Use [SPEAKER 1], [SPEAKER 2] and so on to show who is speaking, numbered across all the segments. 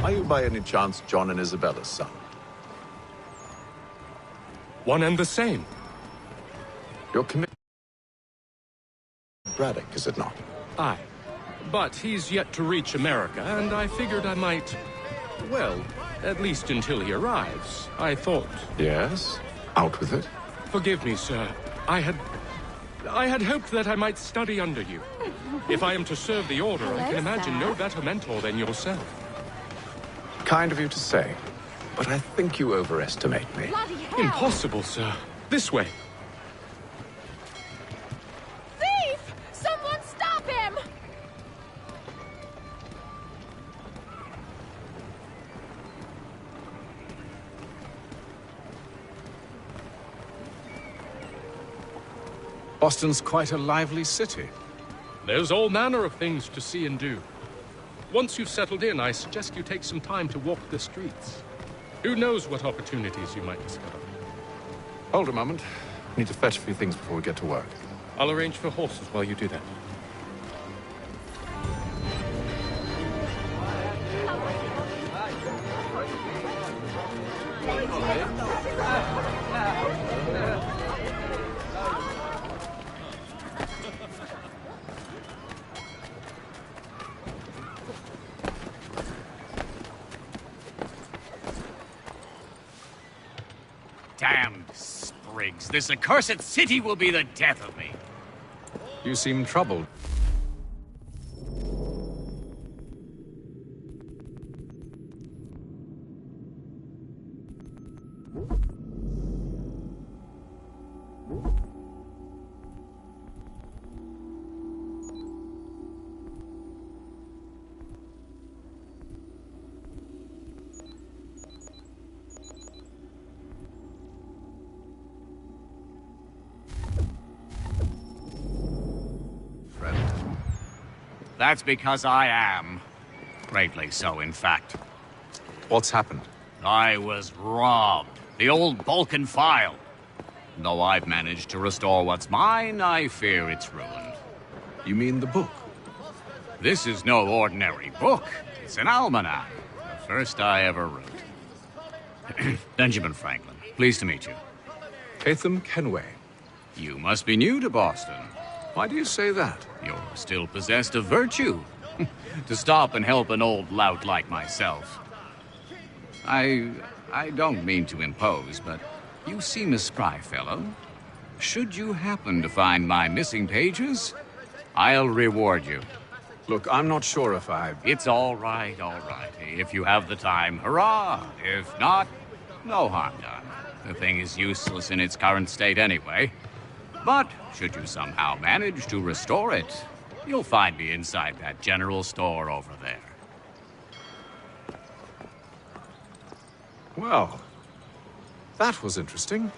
[SPEAKER 1] Are you by any chance John and Isabella's son?
[SPEAKER 2] One and the same.
[SPEAKER 1] You're committed Braddock, is it not?
[SPEAKER 2] Aye. But he's yet to reach America, and I figured I might... Well, at least until he arrives, I thought.
[SPEAKER 1] Yes? Out with it.
[SPEAKER 2] Forgive me, sir. I had hoped that I might study under you. If I am to serve the Order, I can imagine no better mentor than yourself.
[SPEAKER 1] Kind of you to say, but I think you overestimate me.
[SPEAKER 3] Bloody hell!
[SPEAKER 2] Impossible, sir. This way.
[SPEAKER 3] Thief! Someone stop him!
[SPEAKER 1] Boston's quite a lively city.
[SPEAKER 2] There's all manner of things to see and do. Once you've settled in, I suggest you take some time to walk the streets. Who knows what opportunities you might discover.
[SPEAKER 1] Hold a moment. Need to fetch a few things before we get to work.
[SPEAKER 2] I'll arrange for horses while you do that.
[SPEAKER 4] Damned sprigs. This accursed city will be the death of me.
[SPEAKER 1] You seem troubled.
[SPEAKER 4] That's because I am. Greatly so, in fact.
[SPEAKER 1] What's happened?
[SPEAKER 4] I was robbed. The old Balkan file. Though I've managed to restore what's mine, I fear it's ruined.
[SPEAKER 1] You mean the book?
[SPEAKER 4] This is no ordinary book. It's an almanac. The first I ever wrote. Benjamin Franklin, pleased to meet you.
[SPEAKER 1] Hatham Kenway.
[SPEAKER 4] You must be new to Boston.
[SPEAKER 1] Why do you say that?
[SPEAKER 4] You're still possessed of virtue. To stop and help an old lout like myself. I don't mean to impose, but you seem a spry fellow. Should you happen to find my missing pages, I'll reward you.
[SPEAKER 1] Look, I'm not sure if I...
[SPEAKER 4] It's all right, all right. If you have the time, hurrah. If not, no harm done. The thing is useless in its current state anyway. But should you somehow manage to restore it, you'll find me inside that general store over there.
[SPEAKER 1] Well, that was interesting.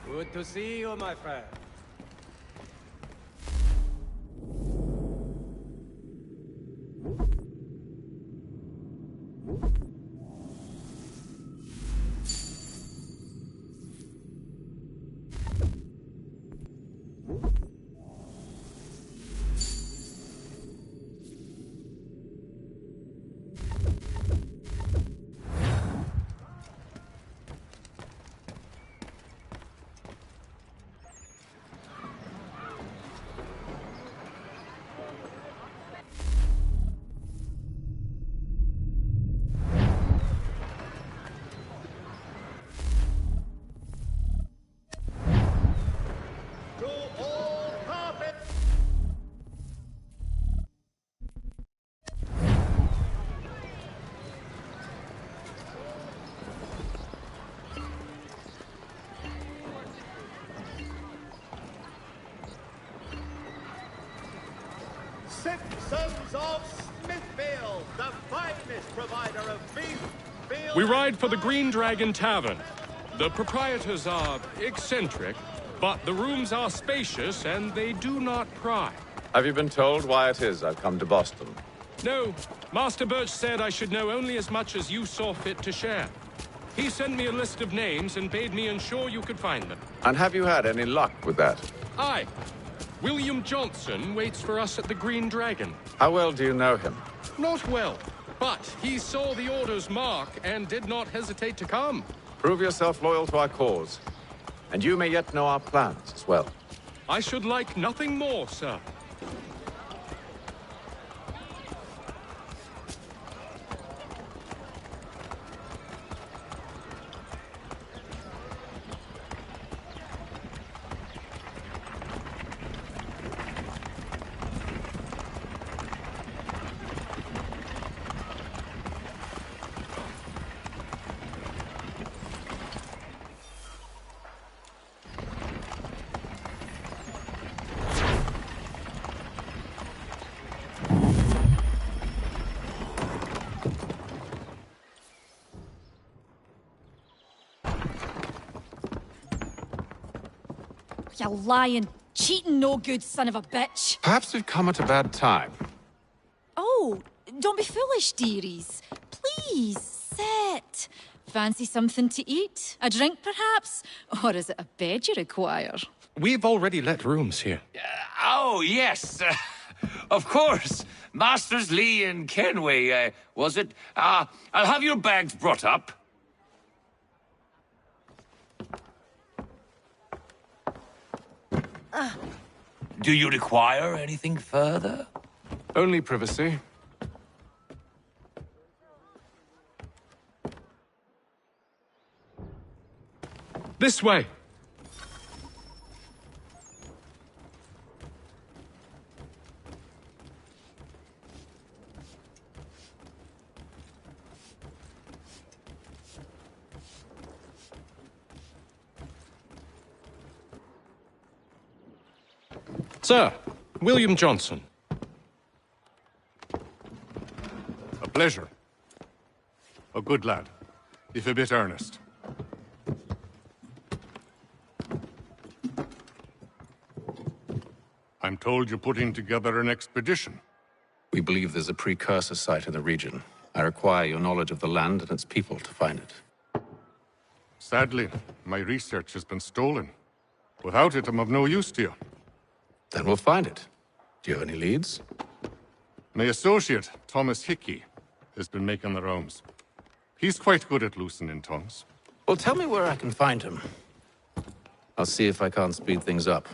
[SPEAKER 5] Good to see you, my friend.
[SPEAKER 6] Simpsons of Smithfield, the finest provider of beef, veal...
[SPEAKER 2] We ride for the Green Dragon Tavern. The proprietors are eccentric, but the rooms are spacious and they do not pry.
[SPEAKER 1] Have you been told why it is I've come to Boston?
[SPEAKER 2] No, Master Birch said I should know only as much as you saw fit to share. He sent me a list of names and bade me ensure you could find them.
[SPEAKER 1] And have you had any luck with that?
[SPEAKER 2] Aye. William Johnson waits for us at the Green Dragon.
[SPEAKER 1] How well do you know him?
[SPEAKER 2] Not well, but he saw the Order's mark and did not hesitate to come.
[SPEAKER 1] Prove yourself loyal to our cause. And you may yet know our plans as well.
[SPEAKER 2] I should like nothing more, sir.
[SPEAKER 3] You lying, cheating, no good son of a bitch.
[SPEAKER 1] Perhaps we've come at a bad time.
[SPEAKER 3] Oh, don't be foolish, dearies. Please, sit. Fancy something to eat? A drink, perhaps? Or is it a bed you require?
[SPEAKER 2] We've already let rooms here.
[SPEAKER 5] Oh, yes. Of course. Masters Lee and Kenway, was it? I'll have your bags brought up. Do you require anything further?
[SPEAKER 1] Only privacy.
[SPEAKER 2] This way. Sir, William Johnson.
[SPEAKER 7] A pleasure. A good lad, if a bit earnest. I'm told you're putting together an expedition.
[SPEAKER 1] We believe there's a precursor site in the region. I require your knowledge of the land and its people to find it.
[SPEAKER 7] Sadly, my research has been stolen. Without it, I'm of no use to you.
[SPEAKER 1] Then we'll find it. Do you have any leads?
[SPEAKER 7] My associate, Thomas Hickey, has been making the rounds. He's quite good at loosening tongues.
[SPEAKER 1] Well, tell me where I can find him. I'll see if I can't speed things up.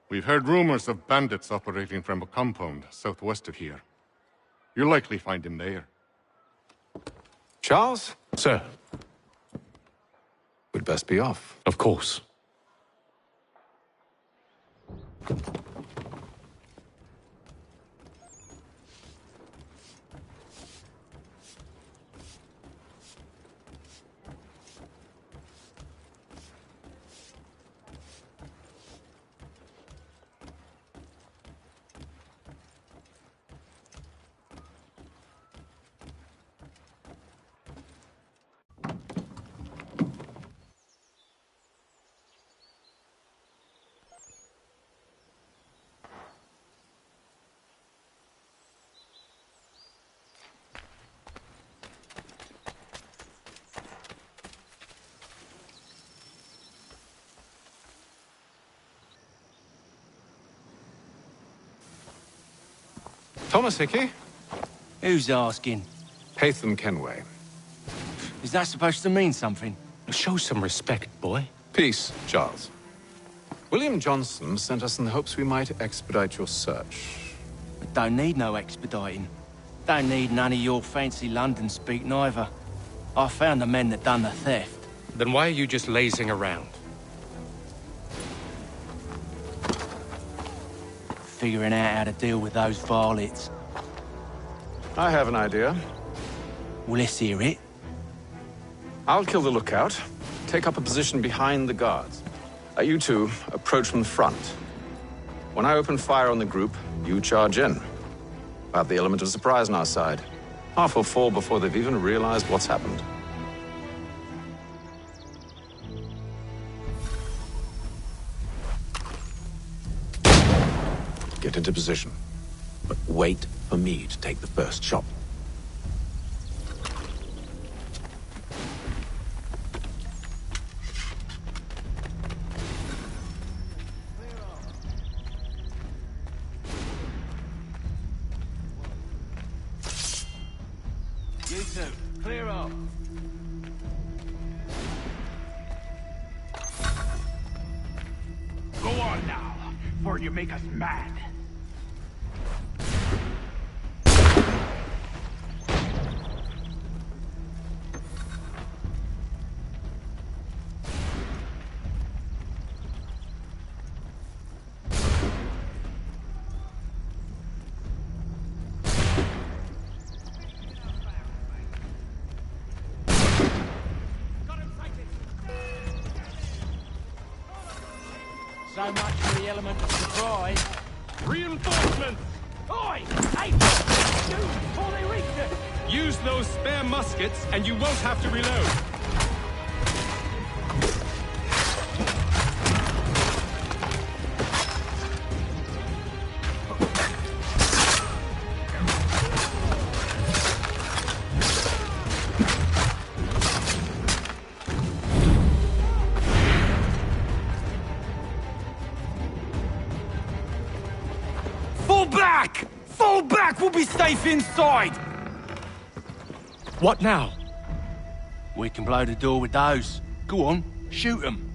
[SPEAKER 7] We've heard rumors of bandits operating from a compound southwest of here. You'll likely find him there.
[SPEAKER 1] Charles?
[SPEAKER 2] Sir.
[SPEAKER 1] We'd best be off.
[SPEAKER 2] Of course.
[SPEAKER 1] Thomas Hickey?
[SPEAKER 8] Who's asking?
[SPEAKER 1] Haytham Kenway.
[SPEAKER 8] Is that supposed to mean something?
[SPEAKER 2] Show some respect, boy.
[SPEAKER 1] Peace, Charles. William Johnson sent us in the hopes we might expedite your search.
[SPEAKER 8] I don't need no expediting. Don't need none of your fancy London speak neither. I found the men that done the theft.
[SPEAKER 2] Then why are you just lazing around?
[SPEAKER 8] Figuring out how to deal with those varlets.
[SPEAKER 1] I have an idea.
[SPEAKER 8] Well, let's hear it.
[SPEAKER 1] I'll kill the lookout, take up a position behind the guards. You two approach from the front. When I open fire on the group, you charge in. We'll have the element of surprise on our side. Half will fall before they've even realized what's happened. Get into position, but wait for me to take the first shot.
[SPEAKER 8] You two, clear off.
[SPEAKER 9] Go on now, before you make us mad.
[SPEAKER 8] So much for the element of surprise.
[SPEAKER 2] Reinforcements!
[SPEAKER 8] Oi! Hey! Shoot before they reach us!
[SPEAKER 2] Use those spare muskets, and you won't have to reload.
[SPEAKER 8] Fall back! Fall back! We'll be safe inside!
[SPEAKER 2] What now?
[SPEAKER 8] We can blow the door with those. Go on, shoot them.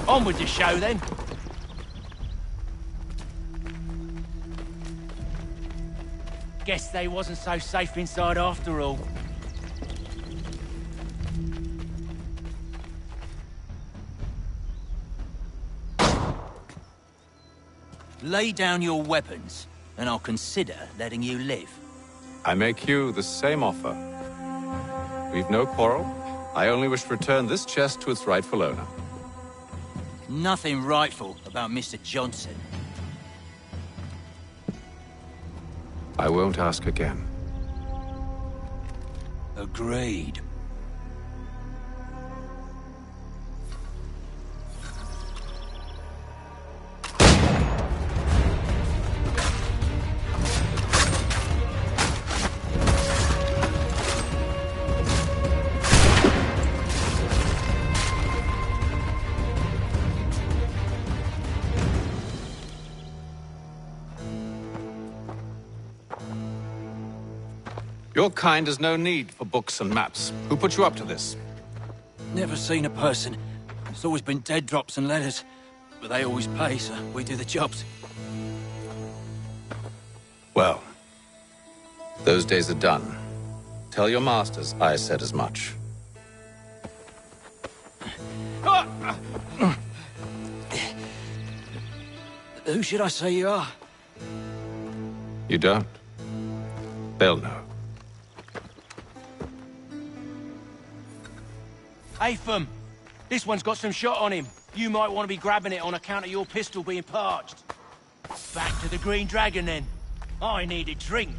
[SPEAKER 8] On with the show, then. Guess they wasn't so safe inside after all.
[SPEAKER 10] Lay down your weapons, and I'll consider letting you live.
[SPEAKER 1] I make you the same offer. We've no quarrel. I only wish to return this chest to its rightful owner.
[SPEAKER 10] Nothing rightful about Mr. Johnson.
[SPEAKER 1] I won't ask again.
[SPEAKER 10] Agreed.
[SPEAKER 1] Your kind has no need for books and maps. Who put you up to this?
[SPEAKER 10] Never seen a person. It's always been dead drops and letters. But they always pay, so we do the jobs.
[SPEAKER 1] Well, those days are done. Tell your masters I said as much.
[SPEAKER 10] Who should I say you are?
[SPEAKER 1] You don't? They'll know.
[SPEAKER 8] Atham, this one's got some shot on him. You might want to be grabbing it on account of your pistol being parched. Back to the Green Dragon, then. I need a drink.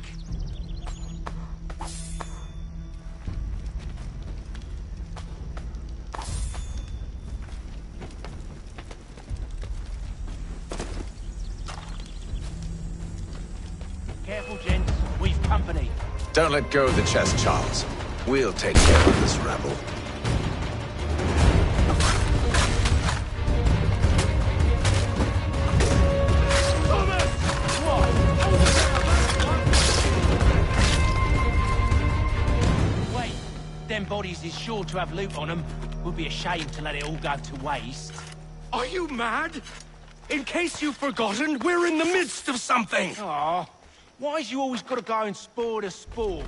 [SPEAKER 8] Careful, gents. We've company.
[SPEAKER 1] Don't let go of the chest, Charles. We'll take care of this rebel.
[SPEAKER 8] Wait, them bodies is sure to have loot on them. Would be a shame to let it all go to waste.
[SPEAKER 2] Are you mad? In case you've forgotten, we're in the midst of something!
[SPEAKER 8] Aw, why's you always got to go and spore the spore?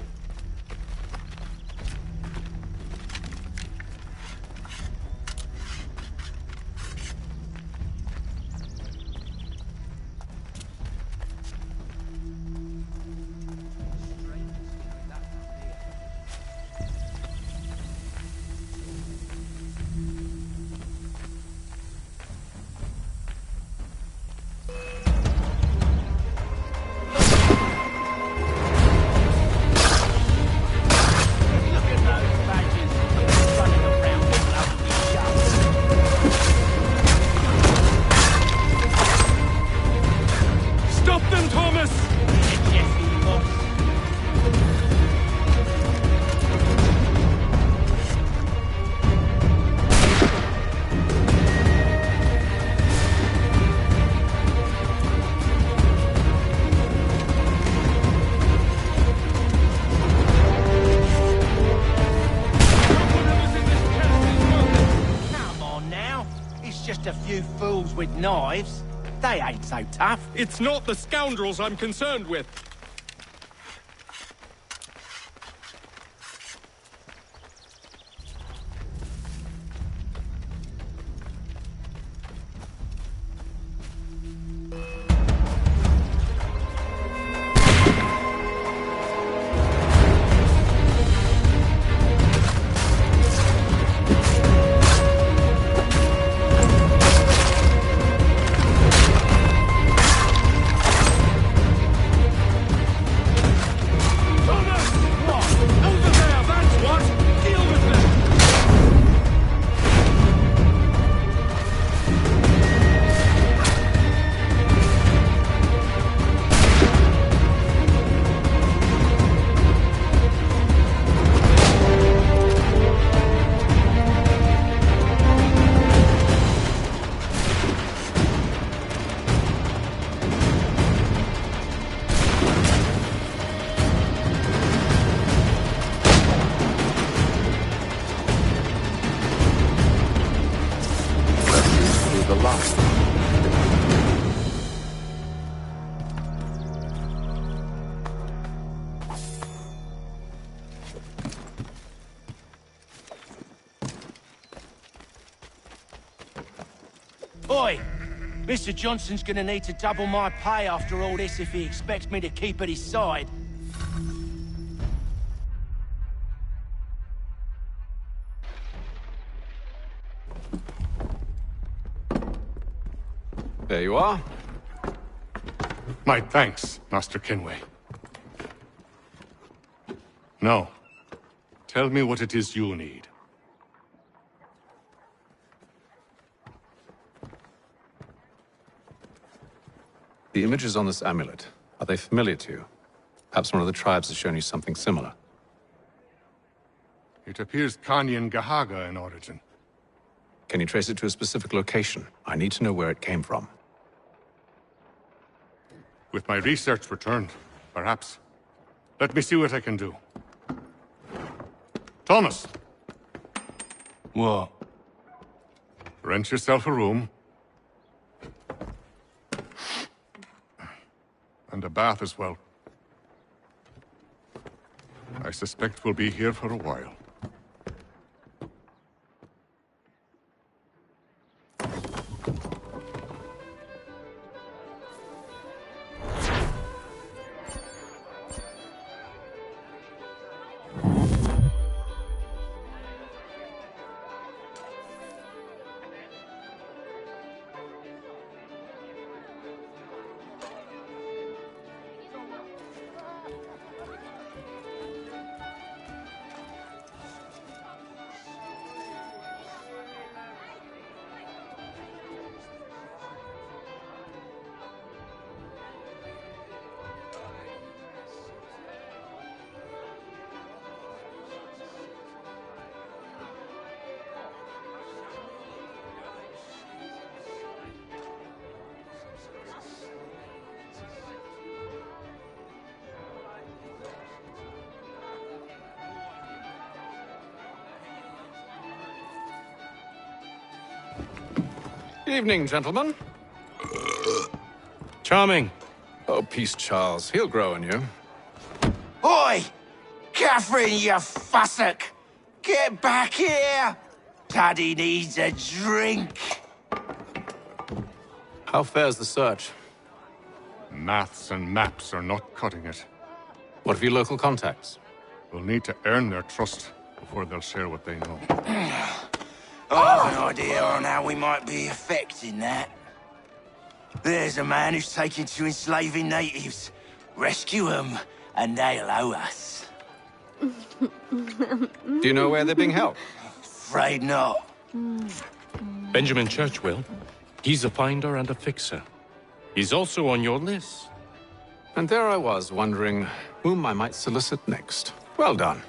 [SPEAKER 8] just a few fools with knives. They ain't so tough.
[SPEAKER 2] It's not the scoundrels I'm concerned with.
[SPEAKER 8] Oi! Mr. Johnson's gonna need to double my pay after all this if he expects me to keep at his side.
[SPEAKER 1] There you are.
[SPEAKER 7] My thanks, Master Kenway. Now, tell me what it is you need.
[SPEAKER 1] The images on this amulet, are they familiar to you? Perhaps one of the tribes has shown you something similar.
[SPEAKER 7] It appears Kanyan Gahaga in origin.
[SPEAKER 1] Can you trace it to a specific location? I need to know where it came from.
[SPEAKER 7] With my research returned, perhaps. Let me see what I can do. Thomas!
[SPEAKER 8] What?
[SPEAKER 7] Rent yourself a room. And a bath as well. I suspect we'll be here for a while.
[SPEAKER 1] Good evening, gentlemen.
[SPEAKER 2] Charming.
[SPEAKER 1] Oh, peace, Charles. He'll grow on you.
[SPEAKER 8] Oi! Catherine, you fussock! Get back here! Daddy needs a drink!
[SPEAKER 1] How fares the search?
[SPEAKER 7] Maths and maps are not cutting it.
[SPEAKER 1] What of your local contacts?
[SPEAKER 7] We'll need to earn their trust before they'll share what they know.
[SPEAKER 8] I have an idea on how we might be affecting that. There's a man who's taken to enslaving natives. Rescue them, and they'll owe us.
[SPEAKER 1] Do you know where they're being held?
[SPEAKER 8] Afraid not.
[SPEAKER 2] Benjamin Churchwill. He's a finder and a fixer. He's also on your list.
[SPEAKER 1] And there I was, wondering whom I might solicit next. Well done.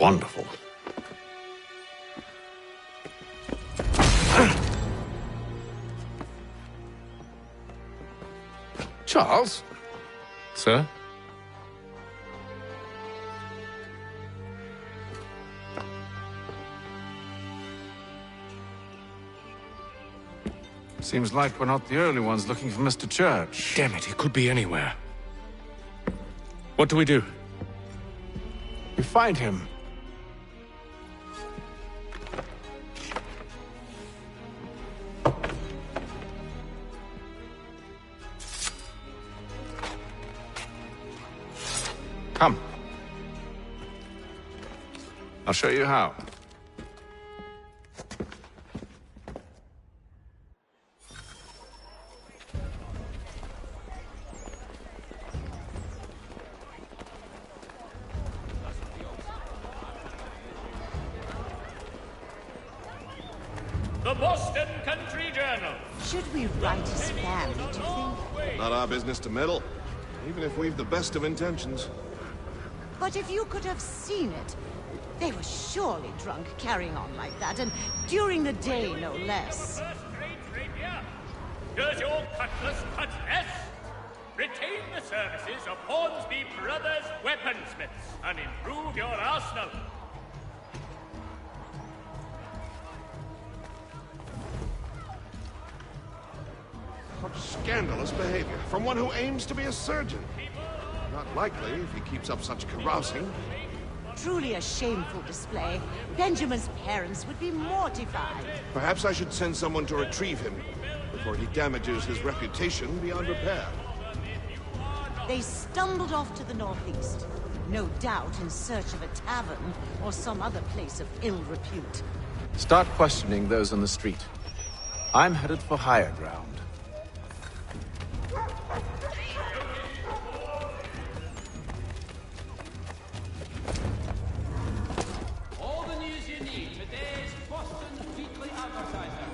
[SPEAKER 1] wonderful. Charles?
[SPEAKER 2] Sir?
[SPEAKER 1] Seems like we're not the only ones looking for Mr. Church.
[SPEAKER 2] Damn it, he could be anywhere. What do we do?
[SPEAKER 1] We find him. Come. I'll show you how.
[SPEAKER 11] The Boston Country Journal.
[SPEAKER 12] Should we write his family, do you think?
[SPEAKER 13] Not our business to meddle, even if we've the best of intentions.
[SPEAKER 12] But if you could have seen it, they were surely drunk carrying on like that, and during the day, no less.
[SPEAKER 11] Does your cutlass cut less? Retain the services of Hornsby Brothers Weaponsmiths and improve your arsenal.
[SPEAKER 13] What scandalous behavior from one who aims to be a surgeon. Not likely if he keeps up such carousing.
[SPEAKER 12] Truly a shameful display. Benjamin's parents would be mortified.
[SPEAKER 13] Perhaps I should send someone to retrieve him before he damages his reputation beyond repair.
[SPEAKER 12] They stumbled off to the northeast, no doubt in search of a tavern or some other place of ill repute.
[SPEAKER 1] Start questioning those on the street. I'm headed for higher ground.
[SPEAKER 11] All the news you need today's Boston Weekly Advertiser.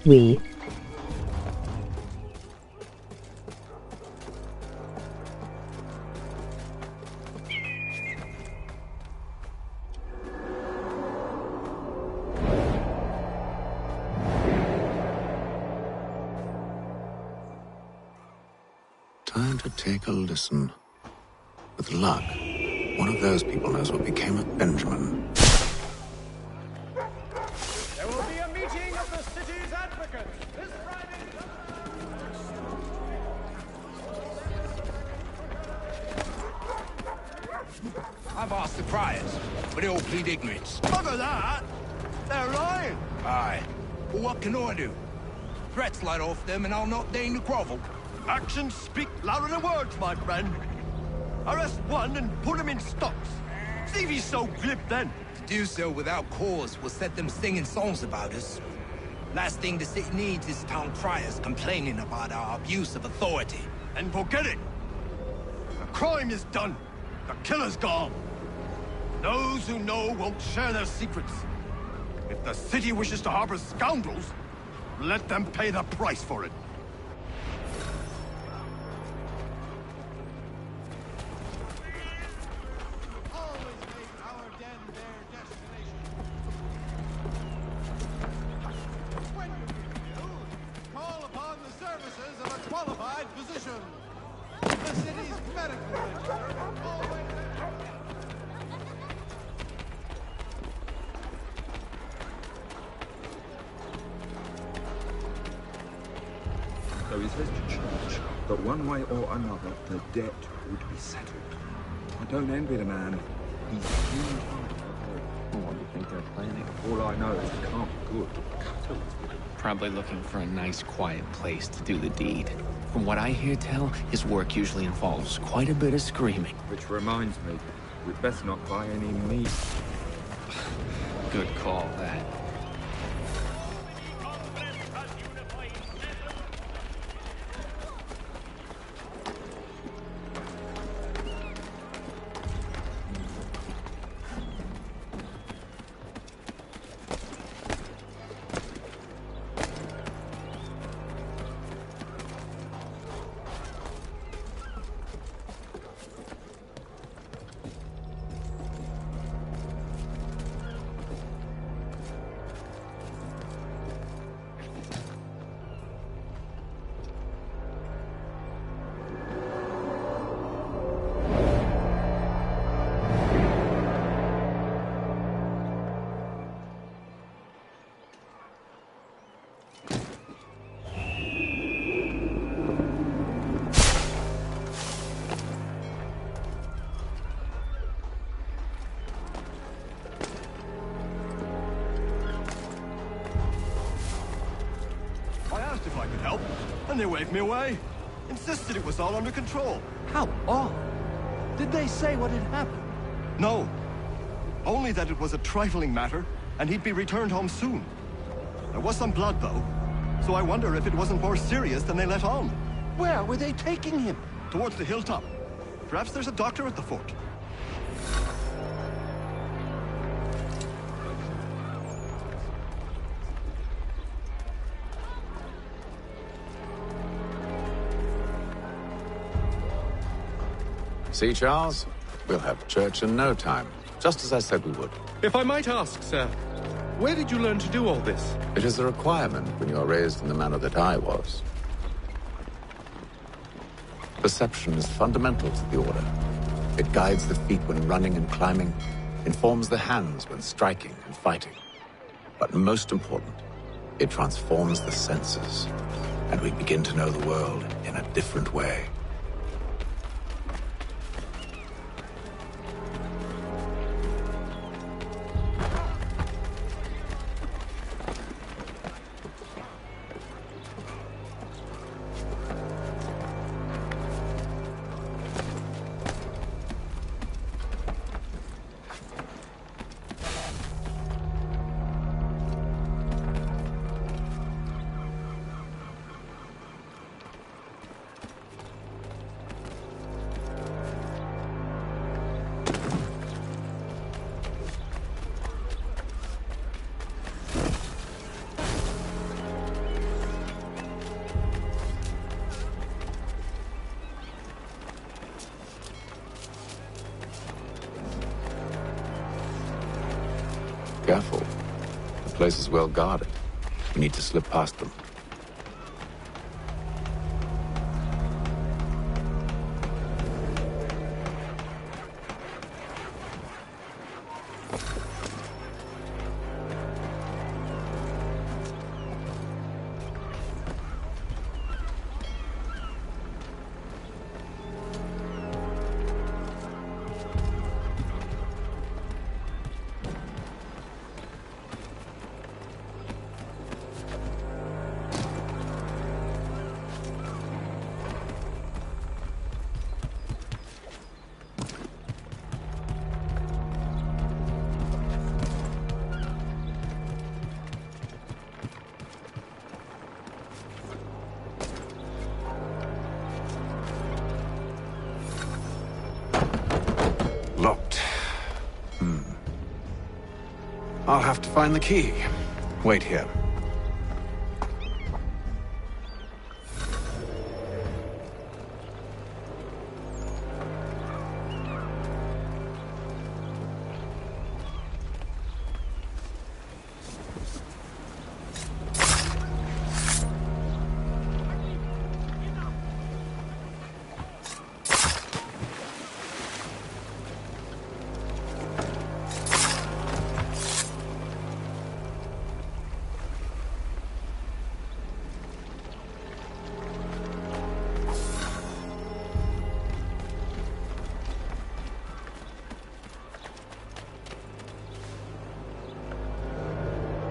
[SPEAKER 14] We.
[SPEAKER 1] Time to take a listen. With luck, one of those people knows what became of Benjamin.
[SPEAKER 6] There will be a meeting of the city's advocates this Friday.
[SPEAKER 8] I've asked the priors, but they all plead ignorance.
[SPEAKER 6] Bugger that! They're lying!
[SPEAKER 8] Aye. Well, what can I do? Threats light off them and I'll not deign to grovel.
[SPEAKER 6] Actions speak louder than words, my friend. Arrest one and put him in stocks. See if he's so glib then.
[SPEAKER 8] To do so without cause will set them singing songs about us. Last thing the city needs is town criers complaining about our abuse of authority.
[SPEAKER 6] And forget it. The crime is done. The killer's gone. Those who know won't share their secrets. If the city wishes to harbor scoundrels, let them pay the price for it.
[SPEAKER 14] Call upon the services of a qualified physician. The city's medical register always...
[SPEAKER 15] So he says to church that one way or another the debt would be settled. I don't envy the man. He's human heart. What do you think they're planning? All I know is it can't be good.
[SPEAKER 16] Probably looking for a nice, quiet place to do the deed. From what I hear tell, his work usually involves quite a bit of screaming.
[SPEAKER 15] Which reminds me, we'd best not buy any meat.
[SPEAKER 16] Good call, that.
[SPEAKER 6] If I could help, and they waved me away. Insisted it was all under control.
[SPEAKER 14] How odd. Did they say what had happened?
[SPEAKER 6] No. Only that it was a trifling matter, and he'd be returned home soon. There was some blood, though, so I wonder if it wasn't more serious than they let on.
[SPEAKER 14] Where were they taking him?
[SPEAKER 6] Towards the hilltop. Perhaps there's a doctor at the fort.
[SPEAKER 1] See, Charles? We'll have church in no time, just as I said we would.
[SPEAKER 2] If I might ask, sir, where did you learn to do all this?
[SPEAKER 1] It is a requirement when you are raised in the manner that I was. Perception is fundamental to the Order. It guides the feet when running and climbing, informs the hands when striking and fighting. But most important, it transforms the senses, and we begin to know the world in a different way. Careful. The place is well guarded. We need to slip past them. I'll have to find the key. Wait here.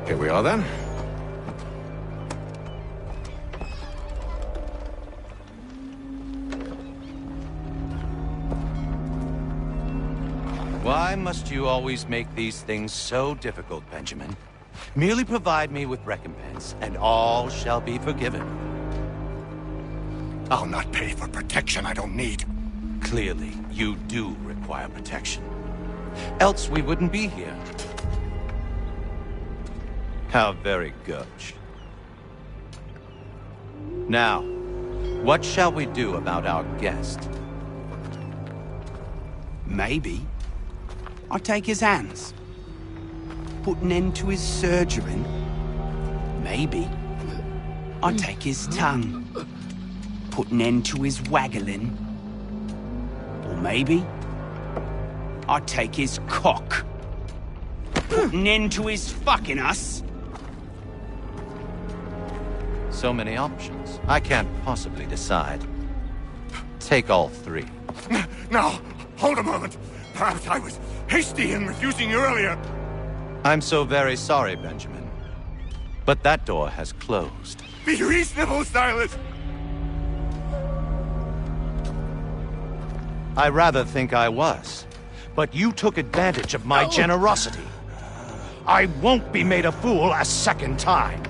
[SPEAKER 1] Here we are, then.
[SPEAKER 8] Why must you always make these things so difficult, Benjamin? Merely provide me with recompense, and all shall be forgiven.
[SPEAKER 6] I'll not pay for protection I don't need.
[SPEAKER 8] Clearly, you do require protection. Else we wouldn't be here. How very gauche. Now, what shall we do about our guest?
[SPEAKER 17] Maybe I'll take his hands. Put an end to his surgering. Maybe I'll take his tongue. Put an end to his waggling. Or maybe I'll take his cock. Put an end to his fucking us.
[SPEAKER 8] So many options. I can't possibly decide. Take all three.
[SPEAKER 6] Now, hold a moment. Perhaps I was hasty in refusing you earlier.
[SPEAKER 8] I'm so very sorry, Benjamin. But that door has closed.
[SPEAKER 6] Be reasonable, Silas!
[SPEAKER 8] I rather think I was. But you took advantage of my generosity. I won't be made a fool a second time.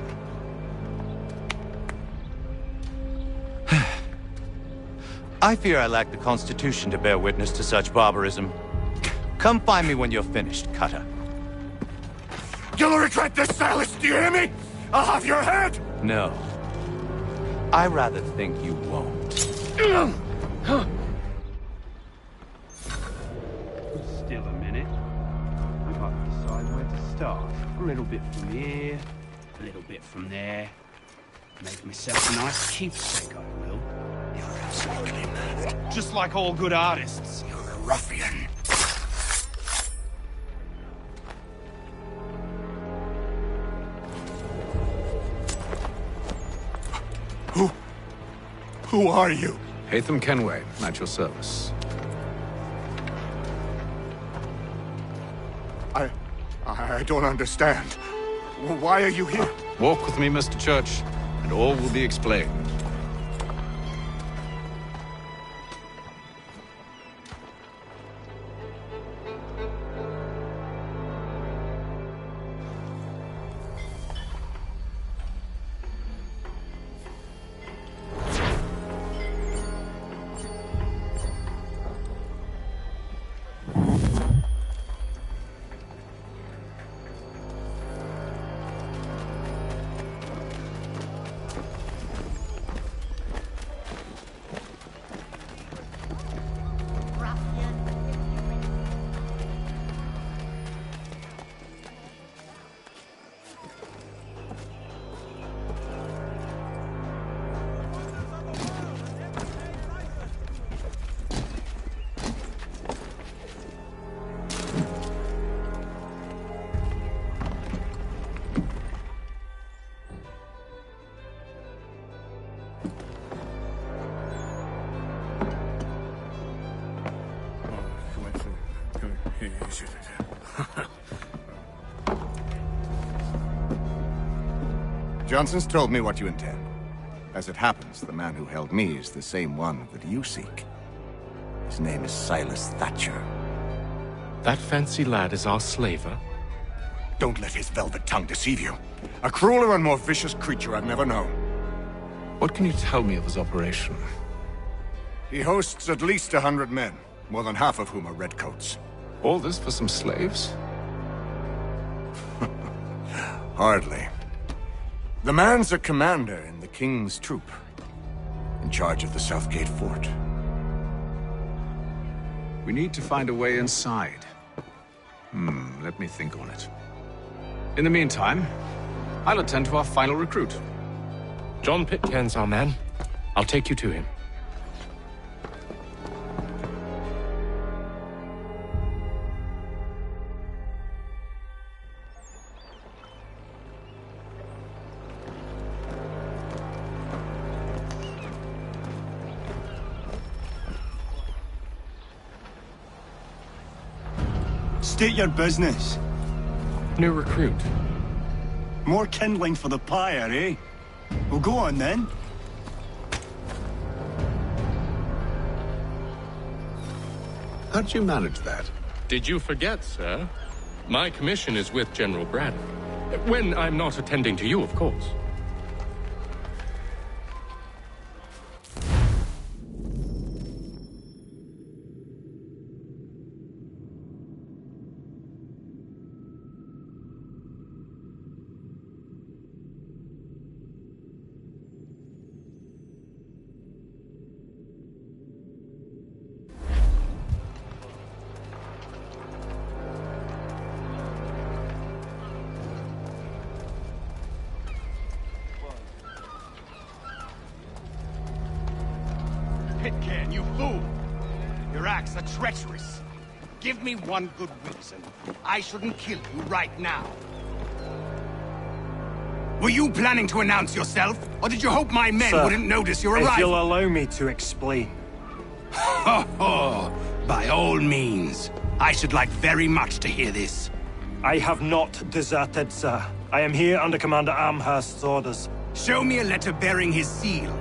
[SPEAKER 8] I fear I lack the constitution to bear witness to such barbarism. Come find me when you're finished, Cutter.
[SPEAKER 6] You'll regret this, Silas, do you hear me? I'll have your head!
[SPEAKER 8] No. I rather think you won't.
[SPEAKER 17] Still a minute. I got to decide where to start. A little bit from here, a little bit from there. Make myself a nice keepsake, I will.
[SPEAKER 6] You're absolutely mad.
[SPEAKER 17] Just like all good artists.
[SPEAKER 6] You're a ruffian. Who are you?
[SPEAKER 1] Haytham Kenway, at your service.
[SPEAKER 6] I don't understand. Why are you here?
[SPEAKER 1] Walk with me, Mr. Church, and all will be explained.
[SPEAKER 6] Johnson's told me what you intend. As it happens, the man who held me is the same one that you seek. His name is Silas Thatcher.
[SPEAKER 2] That fancy lad is our slaver?
[SPEAKER 6] Don't let his velvet tongue deceive you. A crueler and more vicious creature I've never known.
[SPEAKER 1] What can you tell me of his operation?
[SPEAKER 6] He hosts at least 100 men, more than half of whom are redcoats.
[SPEAKER 1] All this for some slaves?
[SPEAKER 18] Hardly. The man's a commander in the King's troop, in charge of the Southgate Fort.
[SPEAKER 1] We need to find a way inside. Let me think on it. In the meantime, I'll attend to our final recruit.
[SPEAKER 2] John Pitcairn's our man. I'll take you to him.
[SPEAKER 6] State your business.
[SPEAKER 2] New recruit.
[SPEAKER 6] More kindling for the pyre, eh? Well, go on then.
[SPEAKER 1] How'd you manage that?
[SPEAKER 2] Did you forget, sir? My commission is with General Braddock. When I'm not attending to you, of course.
[SPEAKER 6] Pitcairn, you fool! Your acts are treacherous. Give me one good reason I shouldn't kill you right now. Were you planning to announce yourself, or did you hope my men
[SPEAKER 19] Sir,
[SPEAKER 6] wouldn't notice your arrival?
[SPEAKER 19] If you'll allow me to explain.
[SPEAKER 6] Ho ho! By all means. I should like very much to hear this.
[SPEAKER 19] I have not deserted, sir. I am here under Commander Amherst's orders.
[SPEAKER 6] Show me a letter bearing his seal,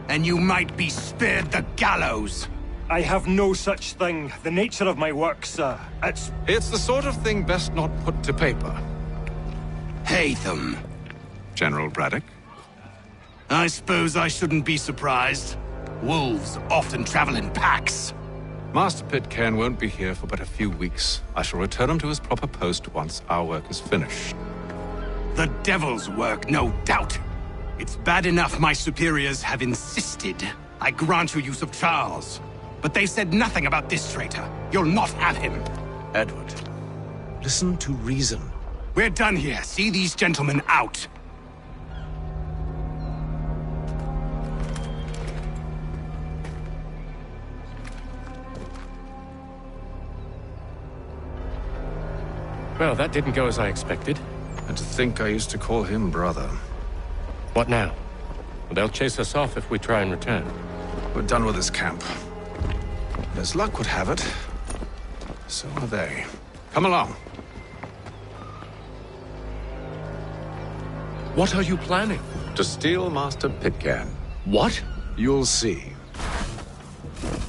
[SPEAKER 6] and you might be spared the gallows.
[SPEAKER 19] I have no such thing. The nature of my work, sir,
[SPEAKER 1] It's the sort of thing best not put to paper.
[SPEAKER 6] Haytham.
[SPEAKER 1] General Braddock?
[SPEAKER 6] I suppose I shouldn't be surprised. Wolves often travel in packs.
[SPEAKER 1] Master Pitcairn won't be here for but a few weeks. I shall return him to his proper post once our work is finished.
[SPEAKER 6] The devil's work, no doubt. It's bad enough my superiors have insisted I grant you use of Charles. But they said nothing about this traitor. You'll not have him.
[SPEAKER 1] Edward, listen to reason.
[SPEAKER 6] We're done here. See these gentlemen out.
[SPEAKER 2] Well, that didn't go as I expected.
[SPEAKER 1] And to think I used to call him brother.
[SPEAKER 2] What now? They'll chase us off if we try and return.
[SPEAKER 1] We're done with this camp. As luck would have it, so are they. Come along.
[SPEAKER 2] What are you planning?
[SPEAKER 1] To steal Master Pitcairn.
[SPEAKER 2] What?
[SPEAKER 1] You'll see.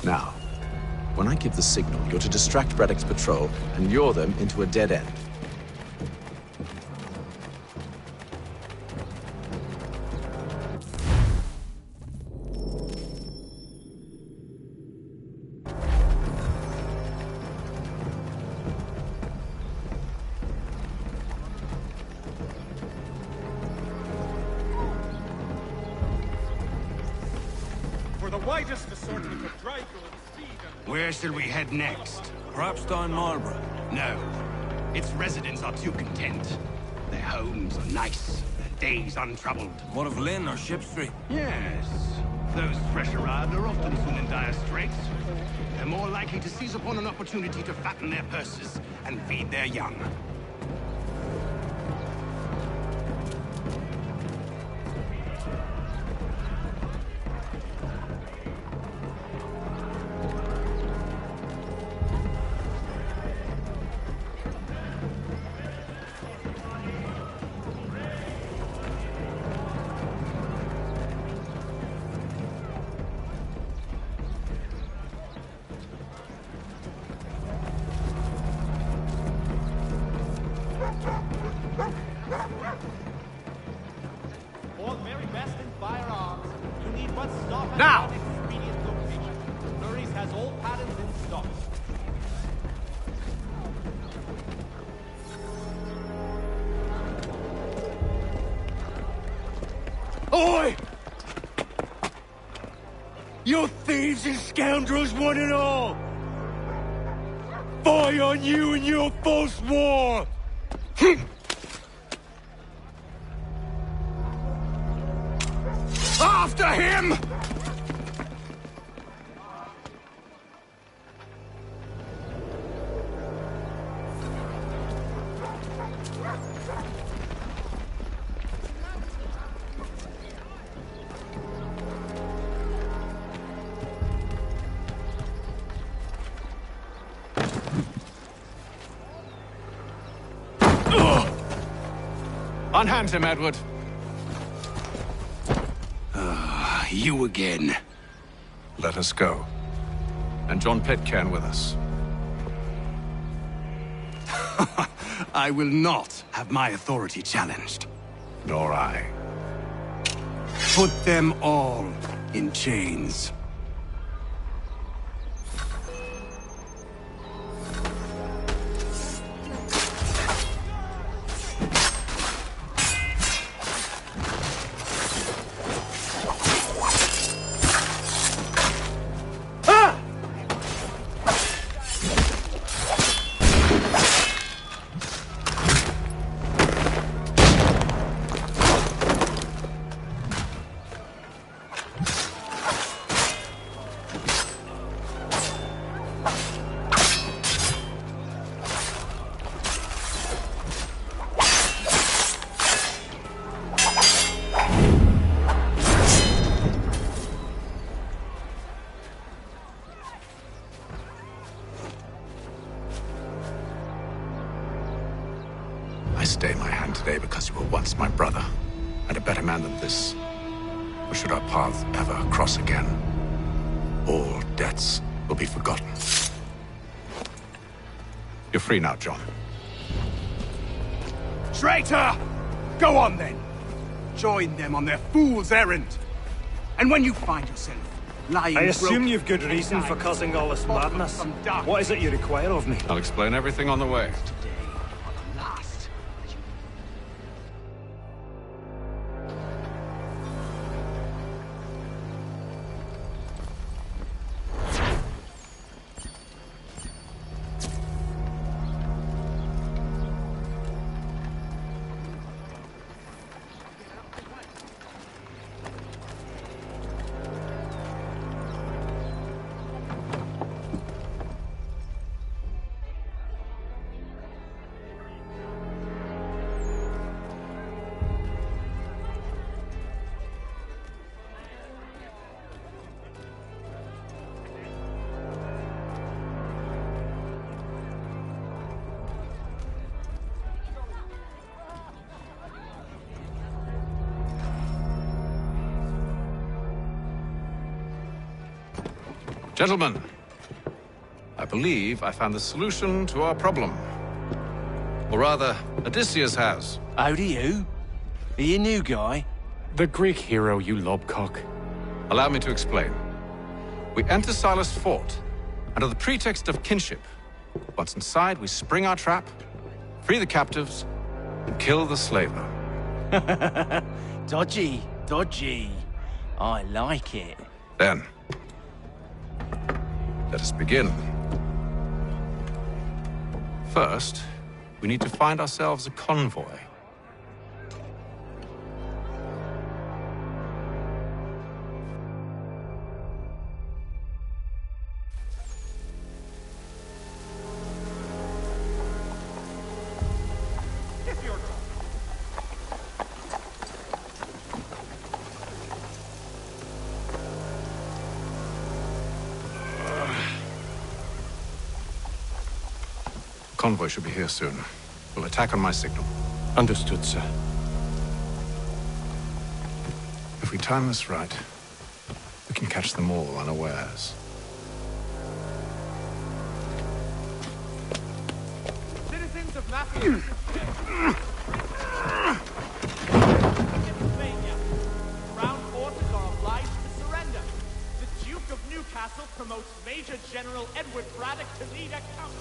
[SPEAKER 1] Now, when I give the signal, you're to distract Braddock's patrol and lure them into a dead end.
[SPEAKER 6] Where shall we head next?
[SPEAKER 10] Perhaps down Marlborough?
[SPEAKER 6] No. Its residents are too content. Their homes are nice, their days untroubled.
[SPEAKER 10] What of Lynn or Ship Street?
[SPEAKER 6] Yes. Those fresh arrived are often soon in dire straits. They're more likely to seize upon an opportunity to fatten their purses and feed their young.
[SPEAKER 14] Now! Expedient location. Fleury's has all patterns in stock.
[SPEAKER 20] You thieves and scoundrels, one and all! Fie on you and your false war!
[SPEAKER 18] After him!
[SPEAKER 1] Unhand him, Edward.
[SPEAKER 17] You again.
[SPEAKER 1] Let us go. And John Pitcairn with us.
[SPEAKER 17] I will not have my authority challenged.
[SPEAKER 1] Nor I.
[SPEAKER 17] Put them all in chains.
[SPEAKER 1] I stay my hand today because you were once my brother, and a better man than this. Or should our paths ever cross again, all debts will be forgotten. You're free now, John.
[SPEAKER 17] Traitor! Go on then. Join them on their fool's errand. And when you find yourself lying
[SPEAKER 19] I assume
[SPEAKER 17] broken
[SPEAKER 19] you've good reason for causing all this madness. What is it you require of me?
[SPEAKER 1] I'll explain everything on the way. Gentlemen, I believe I found the solution to our problem. Or rather, Odysseus has.
[SPEAKER 8] How do you? Are you a new guy?
[SPEAKER 16] The Greek hero, you lobcock.
[SPEAKER 1] Allow me to explain. We enter Silas' fort, under the pretext of kinship. Once inside, we spring our trap, free the captives, and kill the slaver.
[SPEAKER 8] Dodgy, dodgy. I like it.
[SPEAKER 1] Then, let us begin. First, we need to find ourselves a convoy. Convoy should be here soon. We'll attack on my signal.
[SPEAKER 16] Understood, sir.
[SPEAKER 1] If we time this right, we can catch them all unawares.
[SPEAKER 11] Citizens of Lafayette, Pennsylvania, crown forces are obliged to surrender. The Duke of Newcastle promotes Major General Edward Braddock to lead a council.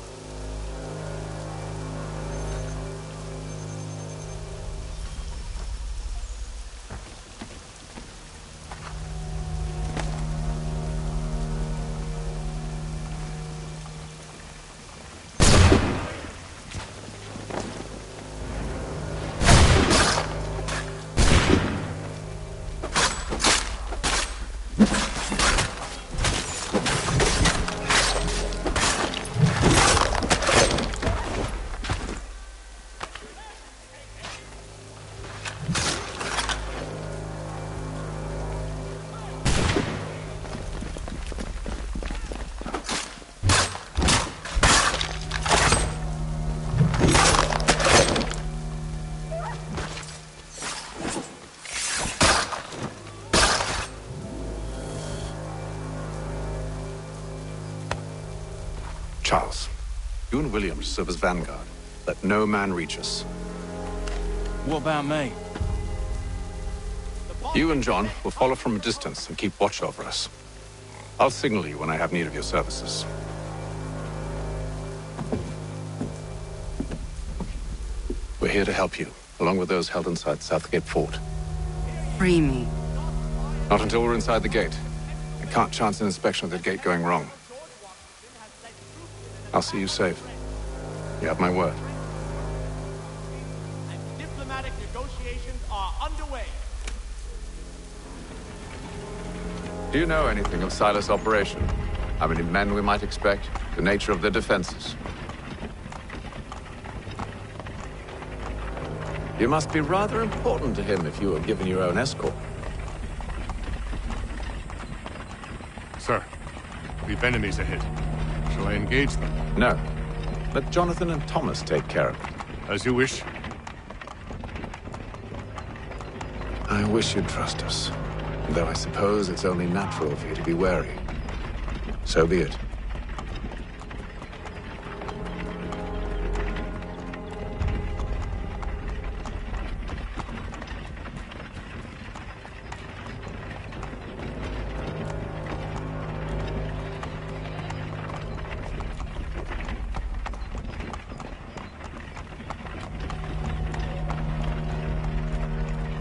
[SPEAKER 1] Charles, you and William serve as vanguard. Let no man reach us.
[SPEAKER 10] What about me?
[SPEAKER 1] You and John will follow from a distance and keep watch over us. I'll signal you when I have need of your services. We're here to help you, along with those held inside Southgate Fort.
[SPEAKER 21] Free me.
[SPEAKER 1] Not until we're inside the gate. I can't chance an inspection of the gate going wrong. I'll see you safe. You have my word.
[SPEAKER 11] Diplomatic negotiations are underway.
[SPEAKER 1] Do you know anything of Silas' operation? How many men we might expect? The nature of their defenses? You must be rather important to him if you were given your own escort.
[SPEAKER 7] Sir, we've enemies ahead. Shall I engage them?
[SPEAKER 1] No. Let Jonathan and Thomas take care of it.
[SPEAKER 7] As you wish.
[SPEAKER 1] I wish you'd trust us. Though I suppose it's only natural for you to be wary. So be it.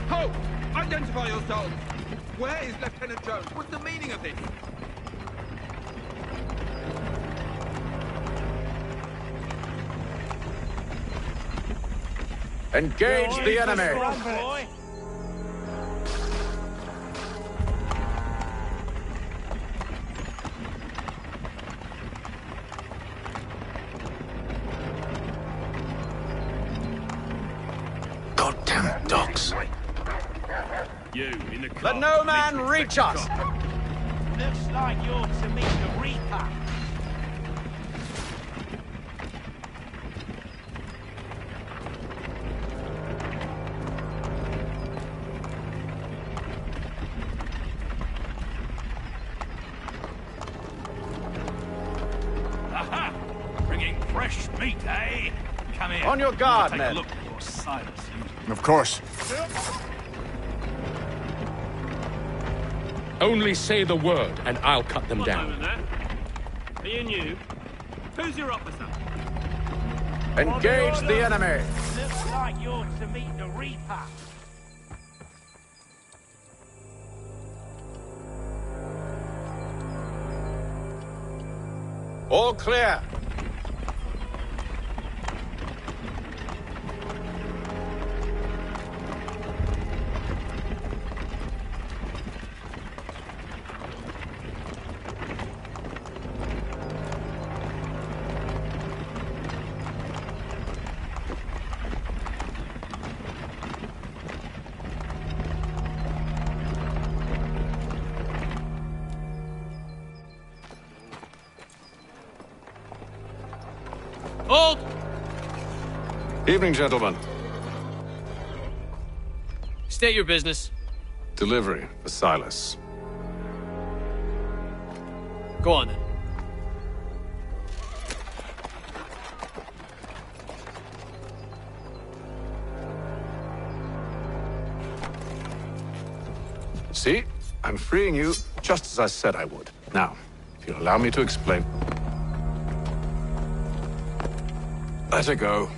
[SPEAKER 15] Halt! Identify yourselves! Where is Lieutenant Jones? What's the meaning of this?
[SPEAKER 1] Engage the enemy! Goddamn dogs.
[SPEAKER 11] You in the
[SPEAKER 1] Let no man reach us!
[SPEAKER 11] Looks like you're to meet the Reaper.
[SPEAKER 5] Aha! Bringing fresh meat, eh? Come here.
[SPEAKER 1] On your guard,
[SPEAKER 5] Take
[SPEAKER 1] men.
[SPEAKER 5] a look at your Silas.
[SPEAKER 18] Of course.
[SPEAKER 2] Only say the word, and I'll cut them down.
[SPEAKER 11] Are you new? Who's your officer?
[SPEAKER 1] Engage the enemy!
[SPEAKER 11] Looks like you're to meet the Reaper.
[SPEAKER 1] All clear.
[SPEAKER 11] Hold!
[SPEAKER 1] Evening, gentlemen.
[SPEAKER 11] State your business.
[SPEAKER 1] Delivery for Silas.
[SPEAKER 11] Go on then.
[SPEAKER 1] See? I'm freeing you just as I said I would. Now, if you'll allow me to explain. Let her go.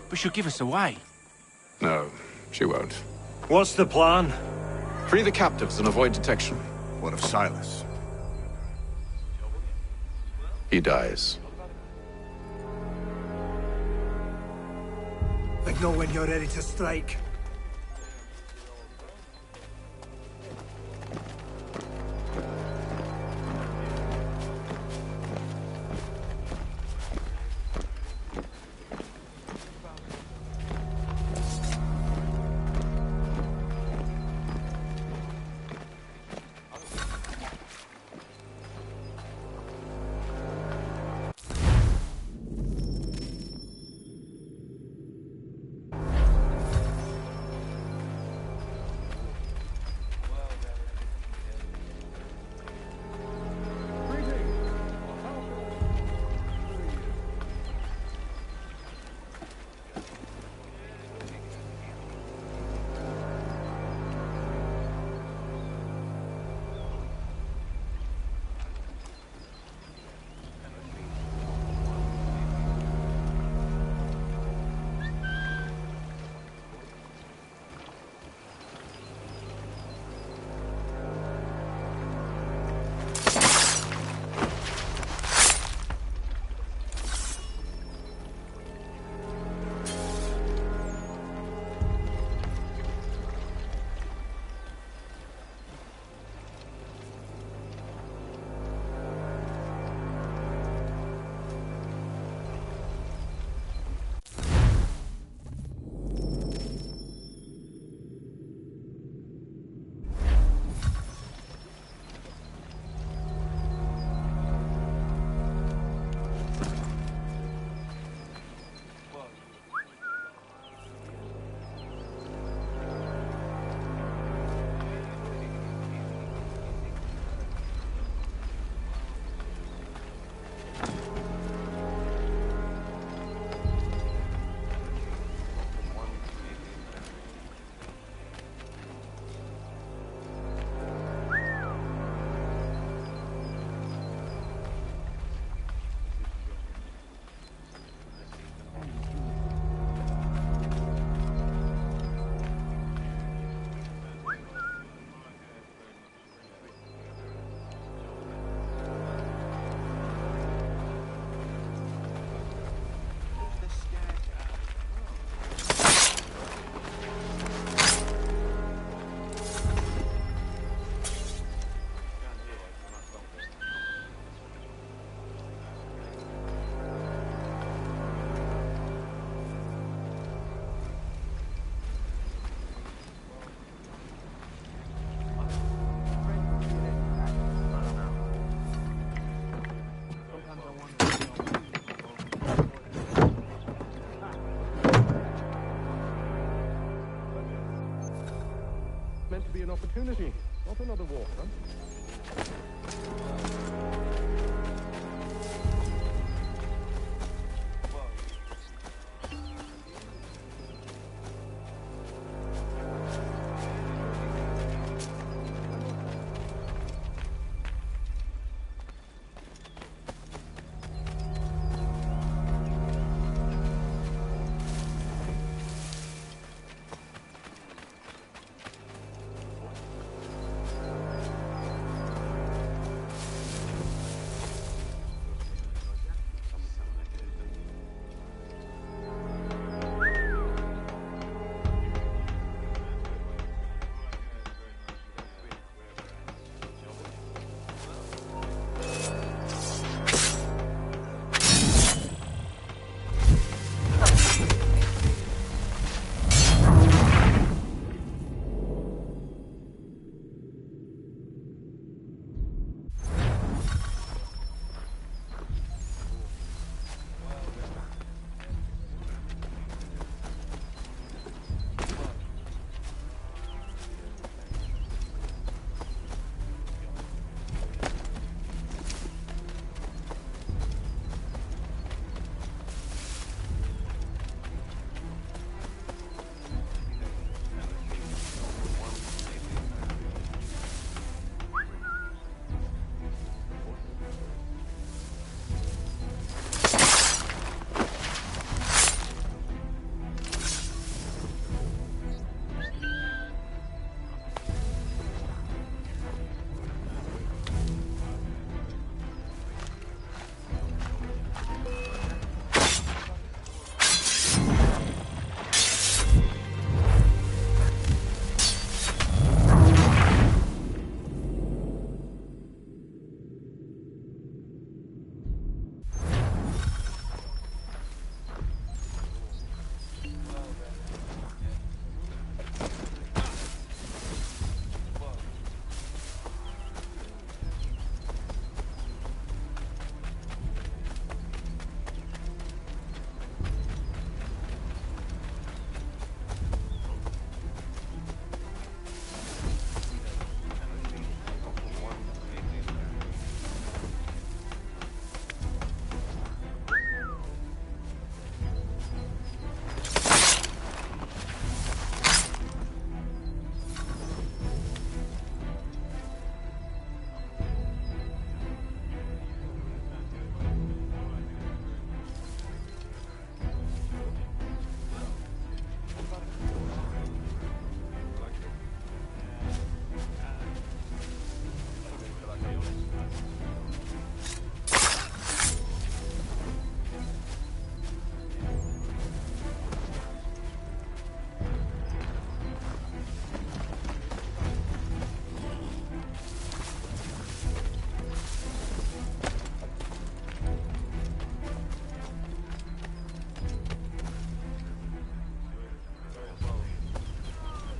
[SPEAKER 10] But she'll give us away.
[SPEAKER 1] No, she won't.
[SPEAKER 19] What's the plan?
[SPEAKER 1] Free the captives and avoid detection.
[SPEAKER 18] What of Silas?
[SPEAKER 1] He dies.
[SPEAKER 20] Let know when you're ready to strike.
[SPEAKER 13] to be an opportunity, not another walk, huh?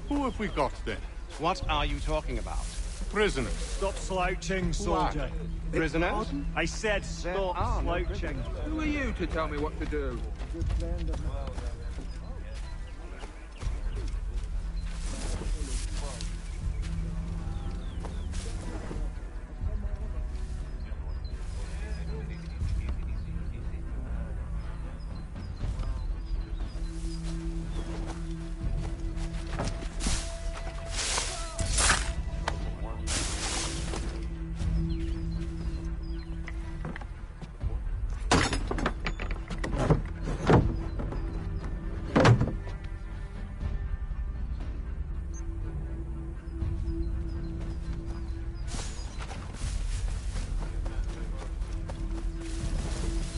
[SPEAKER 7] Who have we got then?
[SPEAKER 14] What are you talking about?
[SPEAKER 7] Prisoners.
[SPEAKER 19] Stop slouching, soldier.
[SPEAKER 14] Prisoners?
[SPEAKER 19] I said stop slouching.
[SPEAKER 15] Who are you to tell me what to do?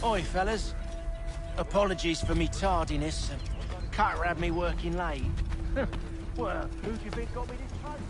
[SPEAKER 21] Oi, fellas. Apologies for me tardiness. Carter had me working late. Well, who do you think got me this time?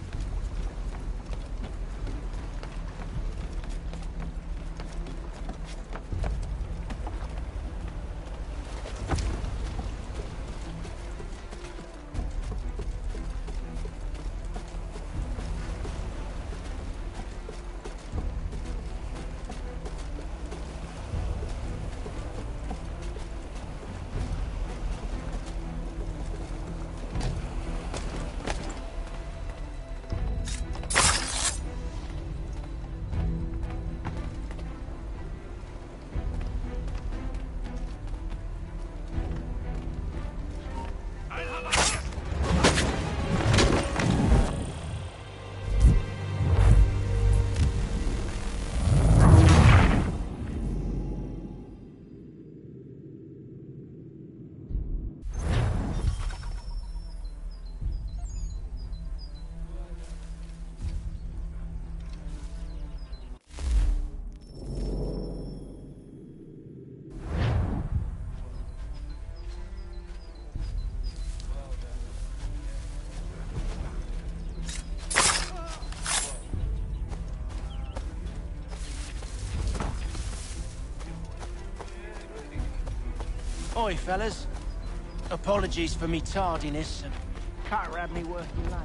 [SPEAKER 21] Oi, fellas. Apologies for me tardiness. Carter had me working late.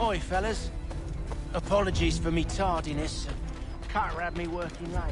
[SPEAKER 21] Oi, fellas. Apologies for me tardiness. Carter had me working late.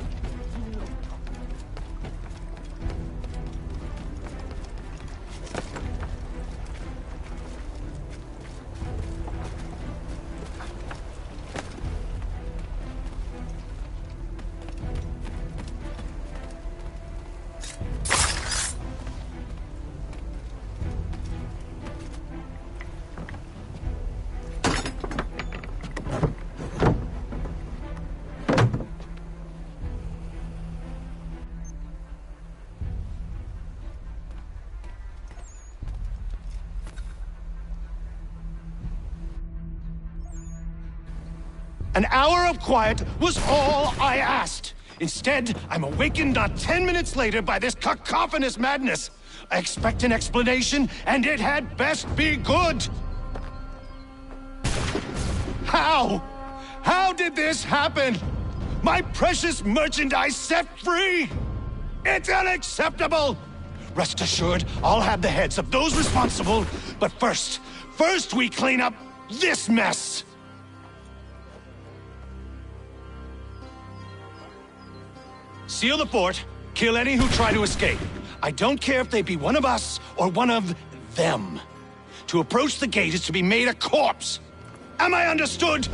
[SPEAKER 6] An hour of quiet was all I asked. Instead, I'm awakened not 10 minutes later by this cacophonous madness. I expect an explanation, and it had best be good. How? How did this happen? My precious merchandise set free? It's unacceptable! Rest assured, I'll have the heads of those responsible, but first we clean up this mess! Seal the fort, kill any who try to escape. I don't care if they be one of us or one of them. To approach the gate is to be made a corpse. Am I understood?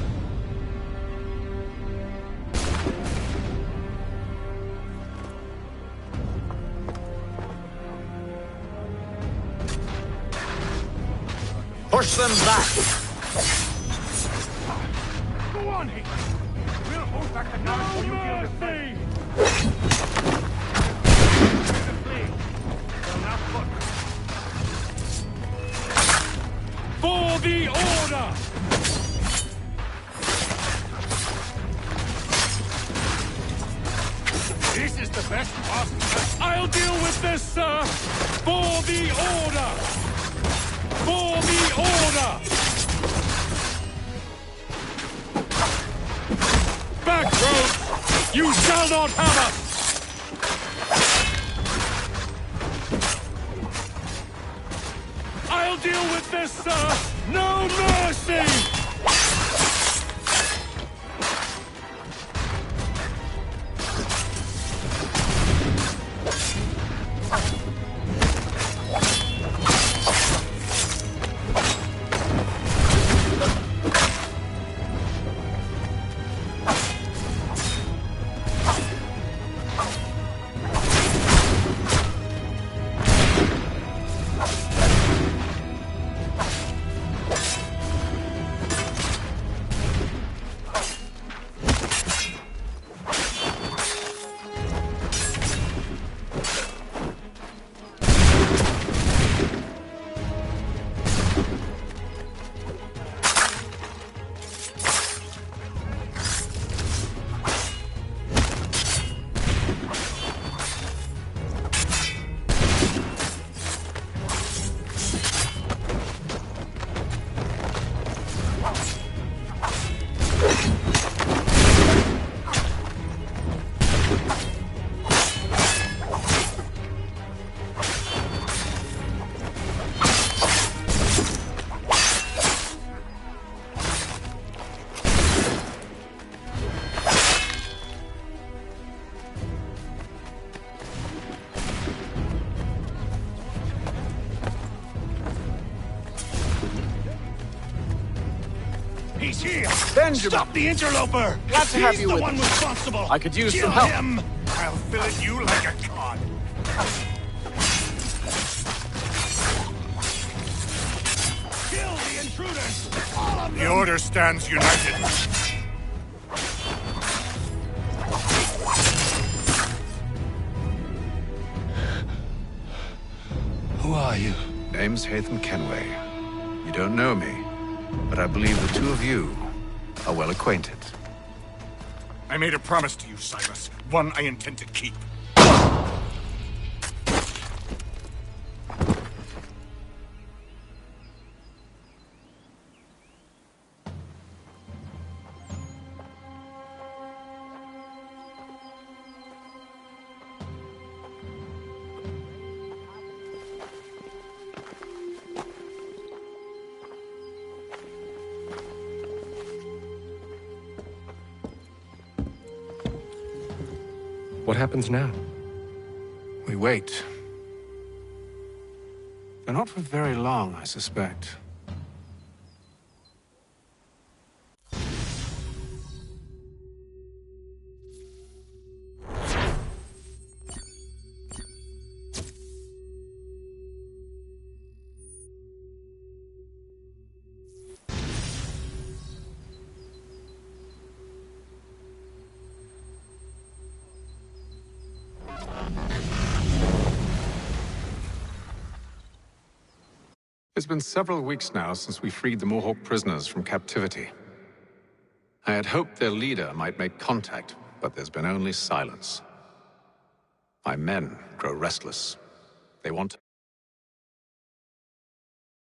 [SPEAKER 1] Push them back!
[SPEAKER 9] Go on, Hickey! We'll hold back the guards for you deal with me!
[SPEAKER 2] For the order!
[SPEAKER 9] This is the best part.
[SPEAKER 2] I'll deal with this, sir! For the order! For the order! Back, rogue! You shall not have us! I'll deal with this, sir! No mercy!
[SPEAKER 6] He's here!
[SPEAKER 1] Benjamin!
[SPEAKER 6] Stop the interloper!
[SPEAKER 1] Glad to have
[SPEAKER 6] He's
[SPEAKER 1] you
[SPEAKER 6] the
[SPEAKER 1] with
[SPEAKER 6] one
[SPEAKER 1] me.
[SPEAKER 6] responsible!
[SPEAKER 1] I could use
[SPEAKER 6] Kill
[SPEAKER 1] some help.
[SPEAKER 6] him! I'll fillet you like a cod! Kill the intruders! All of them!
[SPEAKER 18] The Order stands united.
[SPEAKER 1] Who are you? Name's Haytham Kenway. You don't know me, but I believe the two of you are well acquainted.
[SPEAKER 18] I made a promise to you, Silas. One I intend to keep.
[SPEAKER 2] What happens now?
[SPEAKER 1] We wait. But not for very long, I suspect. It's been several weeks now since we freed the Mohawk prisoners from captivity. I had hoped their leader might make contact, but there's been only silence. My men grow restless. They want